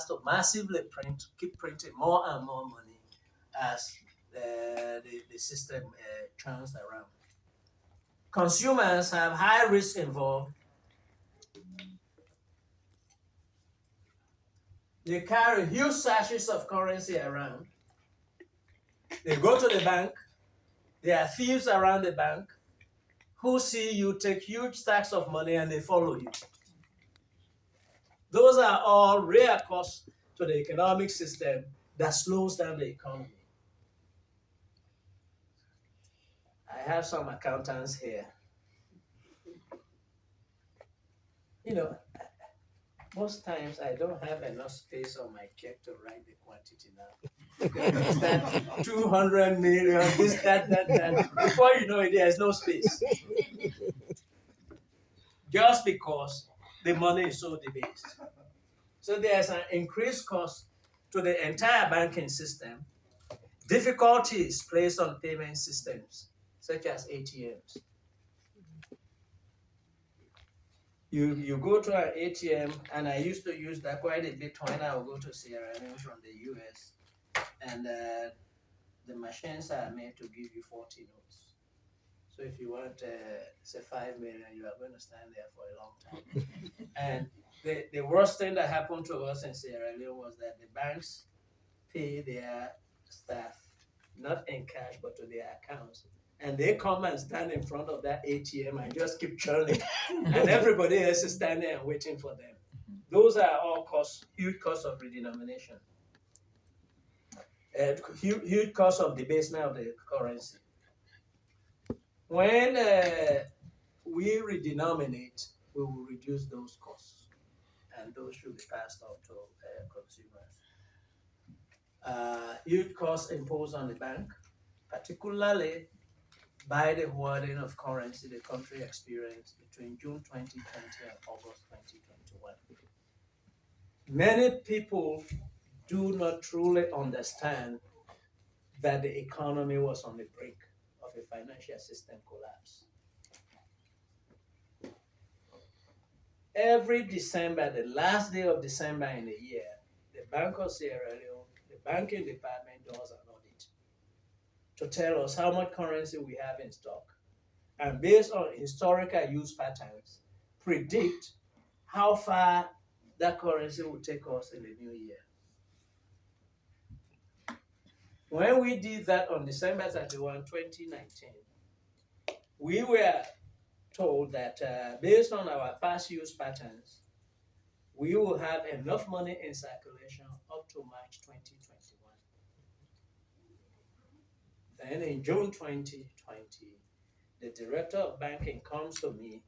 has to massively keep printing more and more money as the system turns around. Consumers have high risk involved. They carry huge sachets of currency around. They go to the bank. There are thieves around the bank who see you take huge stacks of money and they follow you. Those are all real costs to the economic system that slows down the economy. I have some accountants here. You know, most times I don't have enough space on my check to write the quantity now. It's that 200 million, this, that. Before you know it, there's no space. Just because the money is so debased. So there's an increased cost to the entire banking system. Difficulties placed on payment systems, such as ATMs. You go to an ATM, and I used to use that quite a bit when I would go to Sierra Leone from the US, and the machines are made to give you 40 notes. So if you want, say, 5 million, you are going to stand there for a long time. And the worst thing that happened to us in Sierra Leone was that the banks pay their staff not in cash but to their accounts, and they come and stand in front of that ATM and just keep churning, and everybody else is standing and waiting for them. Those are all costs, huge costs of redenomination, huge costs of debasement of the currency. When we redenominate, we will reduce those costs, and those should be passed on to consumers. Huge costs imposed on the bank, particularly by the hoarding of currency the country experienced between June 2020 and August 2021. Many people do not truly understand that the economy was on the brink of a financial system collapse. Every December, the last day of December in the year, the Bank of Sierra Leone, the banking department does an audit to tell us how much currency we have in stock, and based on historical use patterns, predict how far that currency will take us in the new year. When we did that on December 31, 2019, we were told that based on our past use patterns, we will have enough money in circulation up to March 2021. Then in June 2020, the director of banking comes to me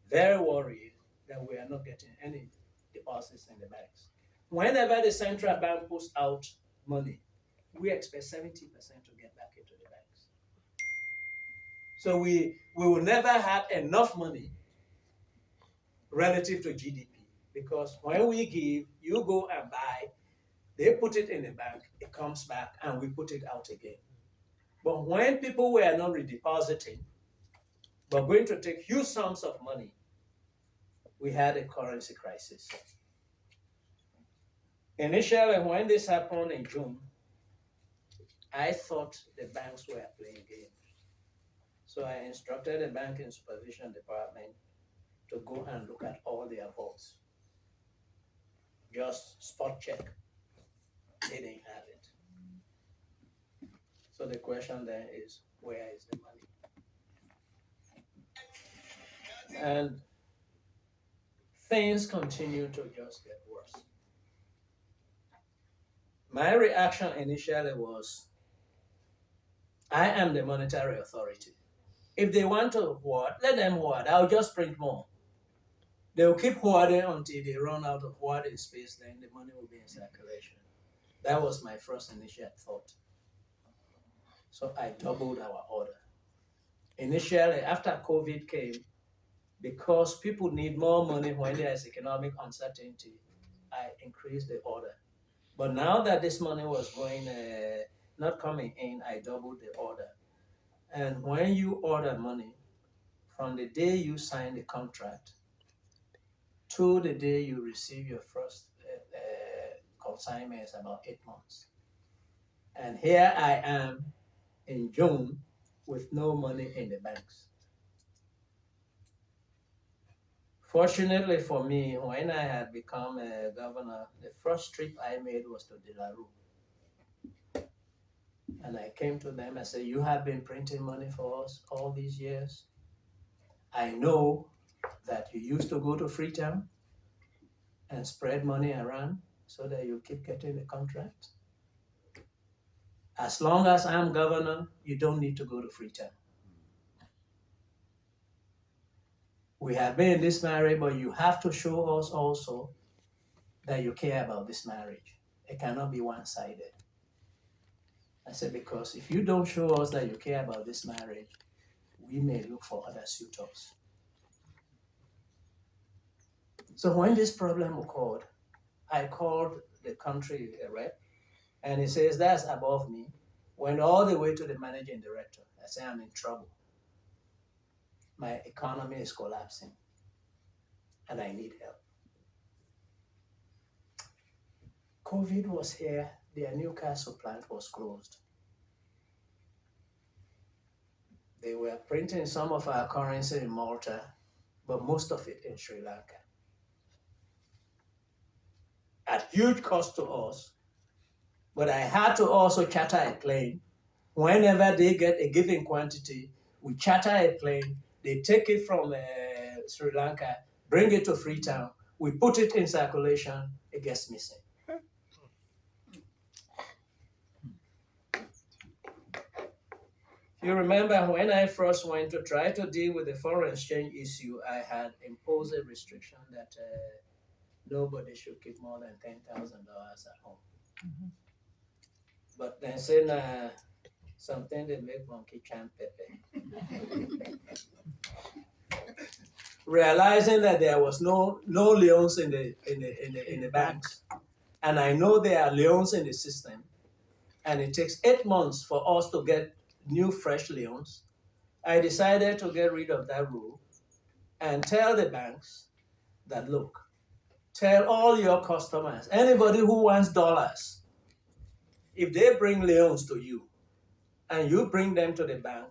very worried that we are not getting any deposits in the banks. Whenever the central bank puts out money, we expect 70% to get back into the banks. So we will never have enough money relative to GDP, because when we give, you go and buy, they put it in the bank, it comes back, and we put it out again. But when people were not redepositing, but going to take huge sums of money, we had a currency crisis. Initially, when this happened in June, I thought the banks were playing games. So I instructed the banking supervision department to go and look at all their vaults. Just spot check. They didn't have it. So the question then is, where is the money? And things continue to just get worse. My reaction initially was, I am the monetary authority. If they want to hoard, let them hoard. I'll just print more. They'll keep hoarding until they run out of hoarding space, then the money will be in circulation. That was my first initial thought. So I doubled our order. Initially, after COVID came, because people need more money when there is economic uncertainty, I increased the order. But now that this money was not coming in, I doubled the order. And when you order money, from the day you sign the contract to the day you receive your first consignment is about 8 months. And here I am in June with no money in the banks. Fortunately for me, when I had become a governor, the first trip I made was to De La Rue. And I came to them and said, you have been printing money for us all these years. I know that you used to go to Freetown and spread money around so that you keep getting the contract. As long as I'm governor, you don't need to go to Freetown. We have been in this marriage, but you have to show us also that you care about this marriage. It cannot be one-sided. I said, because if you don't show us that you care about this marriage, we may look for other suitors. So when this problem occurred, I called the country rep, and he says, that's above me. Went all the way to the managing director. I said, I'm in trouble. My economy is collapsing, and I need help. COVID was here. Their Newcastle plant was closed. They were printing some of our currency in Malta, but most of it in Sri Lanka. At huge cost to us, but I had to also charter a plane. Whenever they get a given quantity, we charter a plane, they take it from Sri Lanka, bring it to Freetown, we put it in circulation, it gets missing. You remember when I first went to try to deal with the foreign exchange issue, I had imposed a restriction that nobody should keep more than $10,000 at home. Mm-hmm. But then saying something they make monkey champ pepe. Realizing that there was no loans in the banks, and I know there are loans in the system, and it takes 8 months for us to get new fresh loans, I decided to get rid of that rule and tell the banks that, look, tell all your customers, anybody who wants dollars, if they bring loans to you and you bring them to the bank,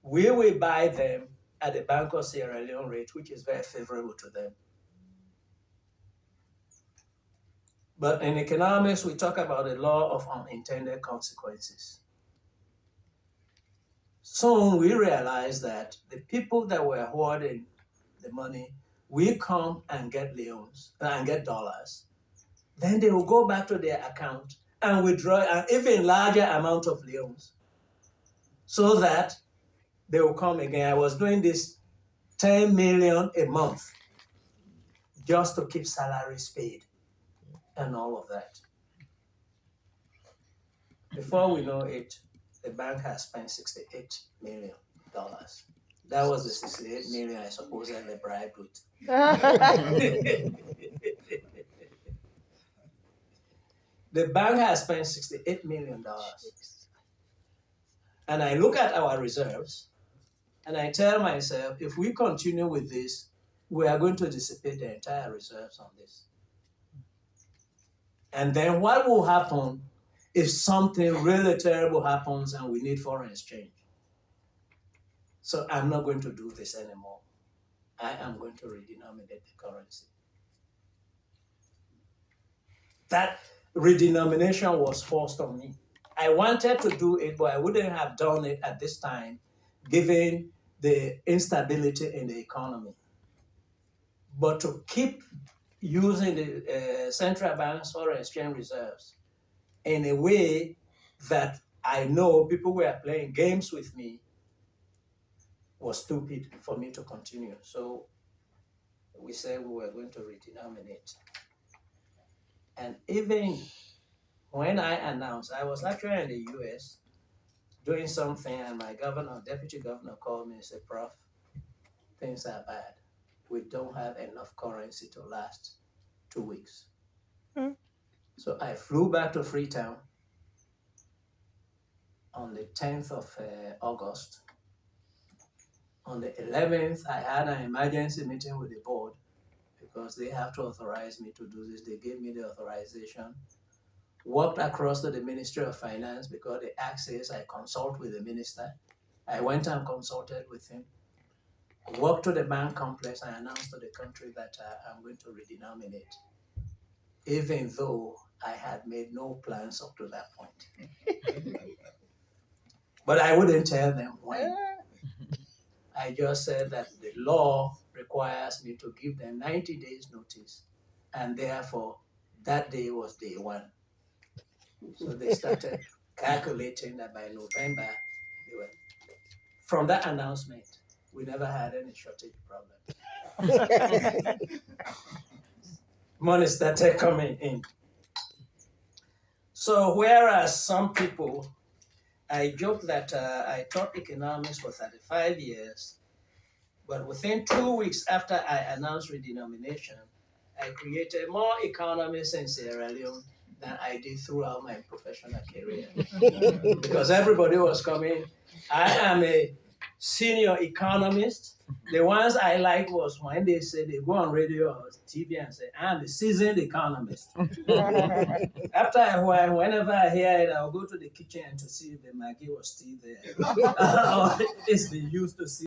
we will buy them at the Bank of Sierra Leone rate, which is very favorable to them. But in economics, we talk about the law of unintended consequences. Soon we realized that the people that were hoarding the money will come and get loans and get dollars. Then they will go back to their account and withdraw an even larger amount of loans so that they will come again. I was doing this 10 million a month just to keep salaries paid and all of that. Before we know it, the bank has spent $68 million. That was the 68 million I supposedly bribed with. The bank has spent $68 million. And I look at our reserves and I tell myself, if we continue with this, we are going to dissipate the entire reserves on this. And then what will happen if something really terrible happens and we need foreign exchange? So I'm not going to do this anymore. I am going to redenominate the currency. That redenomination was forced on me. I wanted to do it, but I wouldn't have done it at this time, given the instability in the economy. But to keep using the central bank's foreign exchange reserves in a way that I know people were playing games with me was stupid for me to continue. So we said we were going to redenominate. And even when I announced, I was actually in the US doing something, and my deputy governor called me and said, Prof, things are bad. We don't have enough currency to last 2 weeks. So I flew back to Freetown on the 10th of August. On the 11th, I had an emergency meeting with the board because they have to authorize me to do this. They gave me the authorization Walked across to the Ministry of Finance because the act says I consult with the minister. I went and consulted with him. Walked to the bank complex and announced to the country that I'm going to redenominate, even though I had made no plans up to that point. But I wouldn't tell them when. I just said that the law requires me to give them 90 days notice, and therefore that day was day one. So they started calculating that by November, they were. From that announcement, we never had any shortage problem. Money started coming in. So whereas some people, I joke that I taught economics for 35 years, but within 2 weeks after I announced redenomination, I created more economists in Sierra Leone than I did throughout my professional career. Because everybody was coming. I am a senior economist. The ones I like was when they say they go on radio or TV and say, I'm a seasoned economist. After a while, whenever I hear it, I'll go to the kitchen to see if the Maggie was still there. It's been used to see.